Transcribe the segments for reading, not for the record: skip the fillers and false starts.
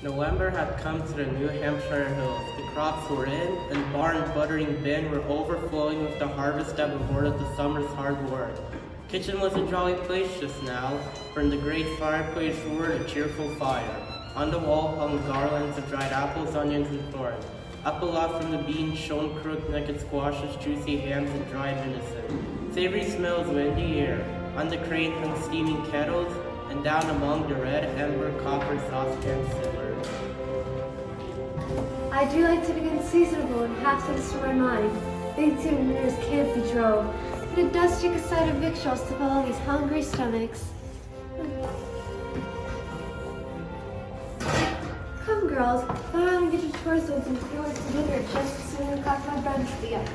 November had come to the New Hampshire hills. The crops were in, and the barn and buttering bin were overflowing with the harvest that rewarded the summer's hard work. The kitchen was a jolly place just now, for in the great fireplace roared a cheerful fire. On the wall hung garlands of dried apples, onions, and corn. Up aloft from the beans shone crook-necked squashes, juicy hams, and dried venison. Savory smells were in the air. On the crane hung steaming kettles, and down among the red ember copper saucepans simmered. I do like to begin seasonable and have things to my mind. Things even news can't be drove, but it does take a sight of victuals to fill all these hungry stomachs. Come, girls, go on and get your chores done and go out to dinner just as soon as I've got my brunch together.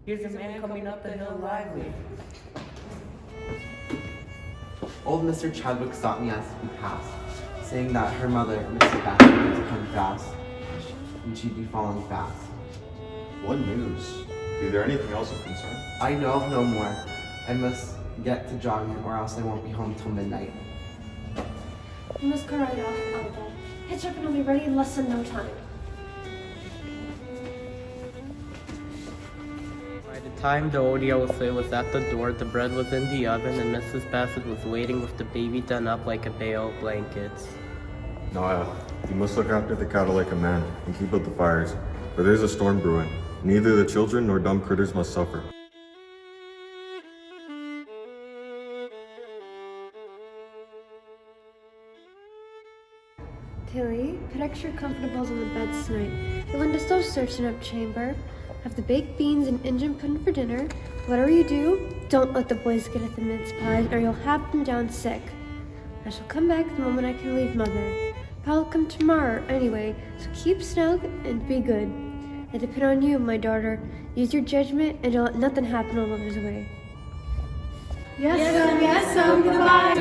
Here's a man coming up the hill lively. Old Mr. Chadwick stopped me as we passed, saying that her mother, Mrs. Bassett, was to come fast, and she'd be falling fast. What news? Is there anything else of concern? I know of no more. I must get to jogging, or else I won't be home till midnight. You must go right off, Alcott. Hitch up and I'll be ready in less than no time. By the time the old Yellowsley was at the door, the bread was in the oven, and Mrs. Bassett was waiting with the baby done up like a bale of blankets. Naya, you must look after the cattle like a man and keep out the fires, for there's a storm brewing. Neither the children nor dumb critters must suffer. Tilly, put extra comfortables on the beds tonight. The window stove searching up chamber. Have the baked beans and Injun pudding for dinner. Whatever you do, don't let the boys get at the mince pies or you'll have them down sick. I shall come back the moment I can leave Mother. I'll come tomorrow anyway, so keep snug and be good. I depend on you, my daughter. Use your judgment and don't let nothing happen while Mother's away. Yes, some. Goodbye.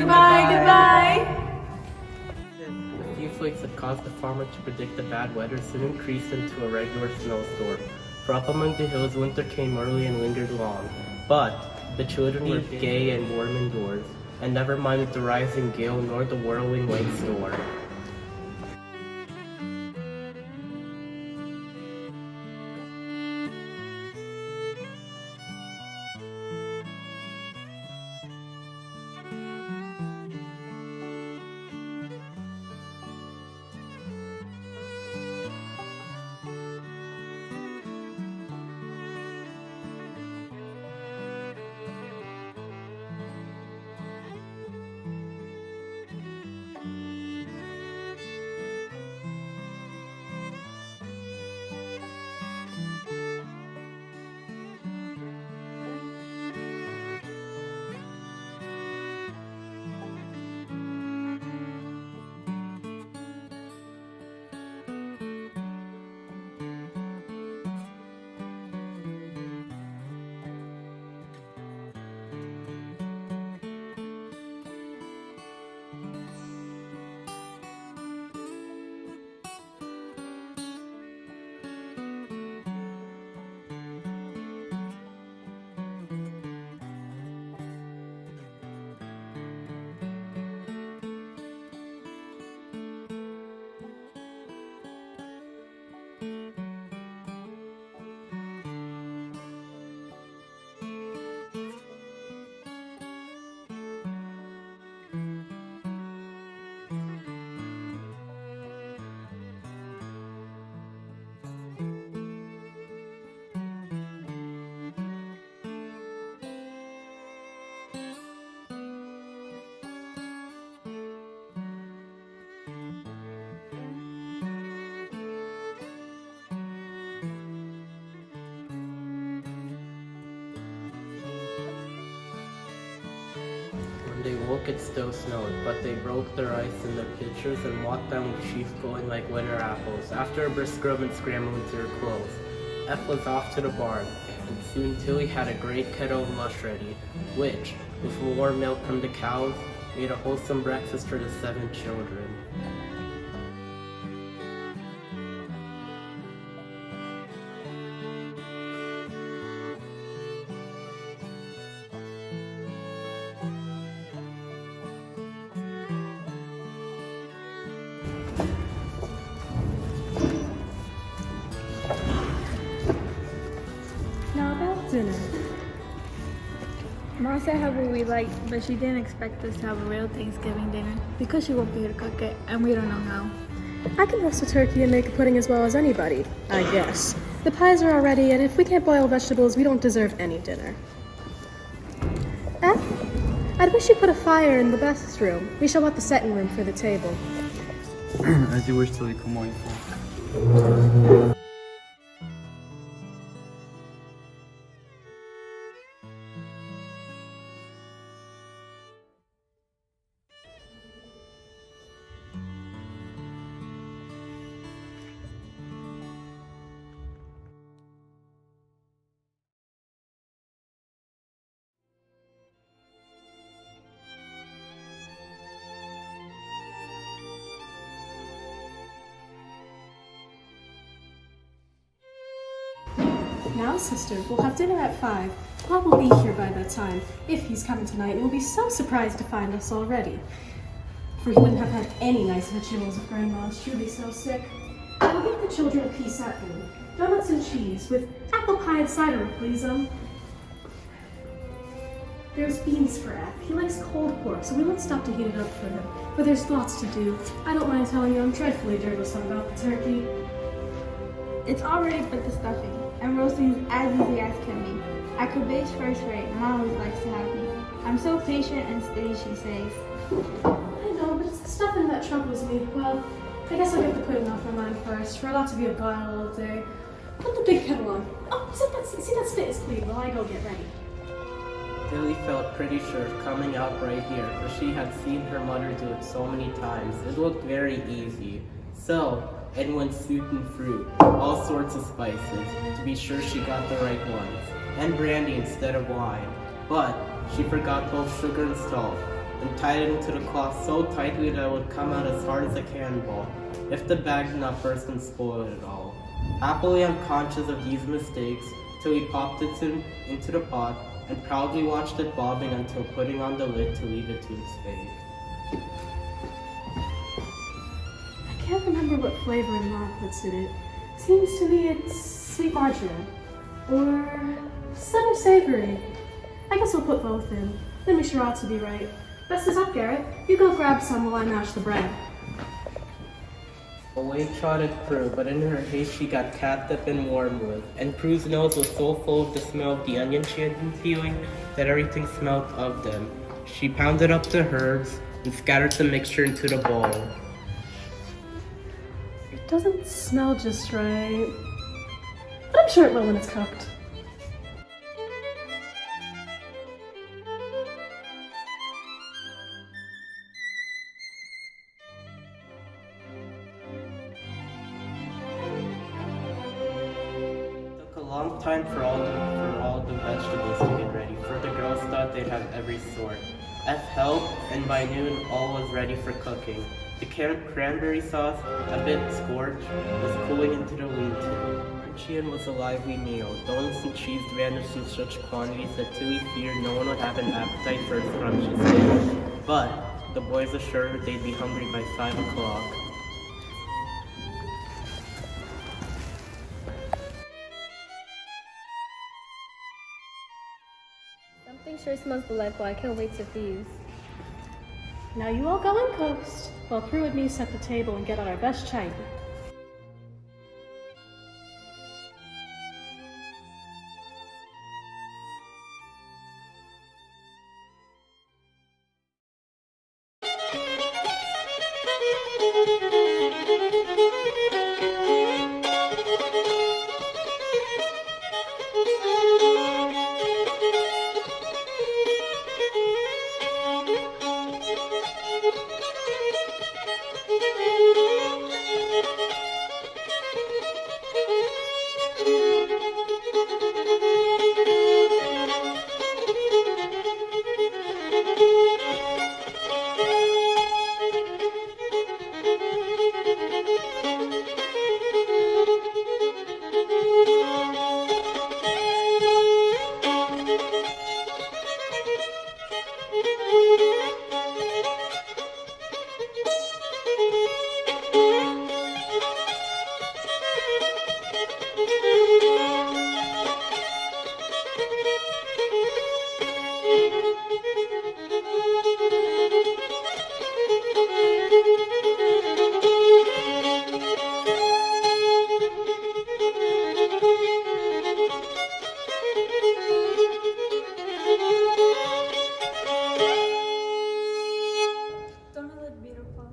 The few flakes that caused the farmer to predict the bad weather soon increased into a regular snowstorm. For up among the hills, winter came early and lingered long. But the children were gay and warm indoors, and never minded the rising gale nor the whirling late storm. When they woke, it still snowed, but they broke their ice in their pitchers and walked down with sheath glowing like winter apples. After a brisk scrub and scramble into their clothes, F was off to the barn, and soon Tilly had a great kettle of mush ready, which, with warm milk from the cows, made a wholesome breakfast for the 7 children. Now about dinner. Mom said how we like, but she didn't expect us to have a real Thanksgiving dinner because she won't be here to cook it, and we don't know how. I can roast a turkey and make a pudding as well as anybody, I guess. The pies are all ready, and if we can't boil vegetables, we don't deserve any dinner. F, I'd wish you put a fire in the best room. We shall want the setting room for the table. As you wish, Tilly, como hijo. Now, sister, we'll have dinner at 5. Bob will be here by that time. If he's coming tonight, he will be so surprised to find us already. For he wouldn't have had any nice vegetables if Grandma is truly so sick. I will give the children a piece at home. Donuts and cheese with apple pie and cider, please, There's beans for F. He likes cold pork, so we won't stop to heat it up for him. But there's lots to do. I don't mind telling you I'm dreadfully dirtless about the turkey. It's all ready but the stuffing, and roasting is as easy as can be. I could bake first rate, Mom always likes to have me. I'm so patient and steady, she says. I know, but it's the stuffing that troubles me. Well, I guess I'll get the pudding off my mind first, for it ought to be a bile all day. Put the big kettle on. Oh, see that spit is clean while I go get ready. Tilly felt pretty sure of coming out right here, for she had seen her mother do it so many times. It looked very easy. So, in went soup and fruit, all sorts of spices, to be sure she got the right ones, and brandy instead of wine. But she forgot both sugar and salt, and tied it into the cloth so tightly that it would come out as hard as a cannonball, if the bag did not burst and spoil it all. Happily unconscious of these mistakes, Tilly popped it into the pot, and proudly watched it bobbing until putting on the lid to leave it to its fate. I can't remember what flavor Mom puts in it. Seems to me it's sweet margarine. Or summer savory. I guess we'll put both in. Then we sure ought to be right. Best is up, Garrett. You go grab some while I mash the bread. Away trotted Prue, but in her haste she got catnip and wormwood, and Prue's nose was so full of the smell of the onions she had been peeling that everything smelled of them. She pounded up the herbs and scattered the mixture into the bowl. It doesn't smell just right. But I'm sure it will when it's cooked. It took a long time for all the vegetables to get ready, for the girls thought they'd have every sort. F helped, and by noon all was ready for cooking. The cranberry sauce, a bit scorched, was cooling into the lean-to. Luncheon was a lively meal. Donuts and cheese vanished in such quantities that Tilly feared no one would have an appetite for a scrumptious dinner. But the boys assured her they'd be hungry by 5 o'clock. Something sure smells delightful. I can't wait to feast. Now you all go and coast, while Prue and me set the table and get out our best china. Don't it look beautiful?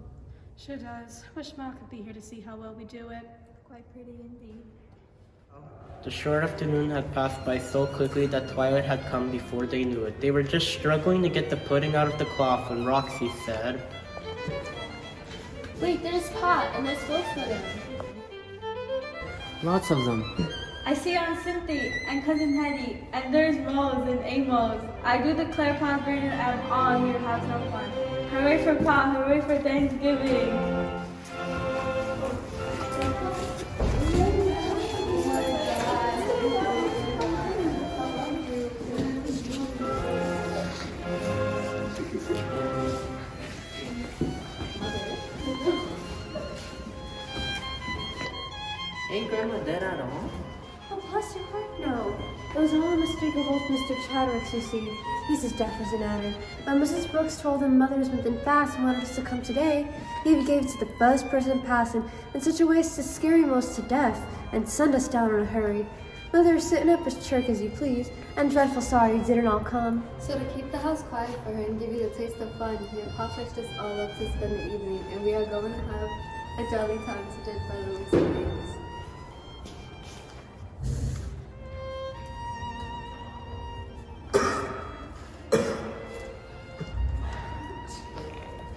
Sure does. Wish Ma could be here to see how well we do it. Quite pretty indeed. The short afternoon had passed by so quickly that twilight had come before they knew it. They were just struggling to get the pudding out of the cloth when Roxy said, Wait, there's pot and there's spokesman. Lots of them. I see Aunt Cynthia and Cousin Hetty, and there's Rose and Amos. I do declare Pa's burden and I'm all here to have some fun. Hooray for Pa, hooray for Thanksgiving. Ain't Grandma dead at all? Oh, bless your heart, no. It was all a mistake of old Mr. Chadwick's, you see. He's as deaf as an adder. When Mrs. Brooks told him Mother's been in fast and wanted us to come today, he even gave it to the first person passing in such a way as to scare him most to death and send us down in a hurry. Mother is sitting up as chirk as you please, and dreadful sorry you didn't all come. So to keep the house quiet for her and give you the taste of fun, your Pa fetched us all up to spend the evening, and we are going to have a jolly time to by Louisa names.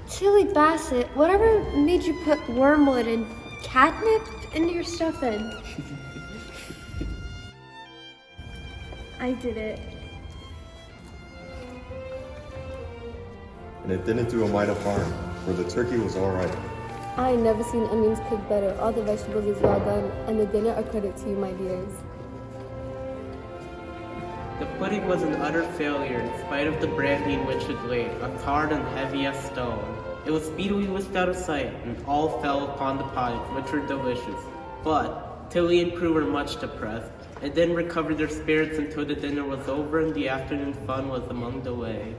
Tilly Bassett, whatever made you put wormwood and catnip into your stuffing? I did it. And it didn't do a mite of harm, for the turkey was all right. I ain't never seen onions cooked better. All the vegetables is well done, and the dinner a credit to you, my dears. The pudding was an utter failure in spite of the brandy in which it lay, as hard and heavy as stone. It was speedily whisked out of sight, and all fell upon the pies, which were delicious. But Tilly and Prue were much depressed, and then recovered their spirits until the dinner was over and the afternoon fun was among the way.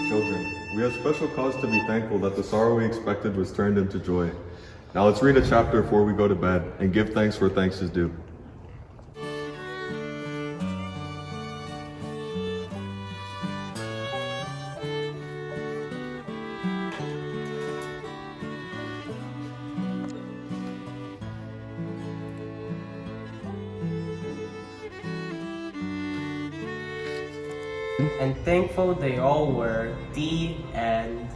Children, we have special cause to be thankful that the sorrow we expected was turned into joy. Now let's read a chapter before we go to bed and give thanks where thanks is due. And thankful they all were. The end.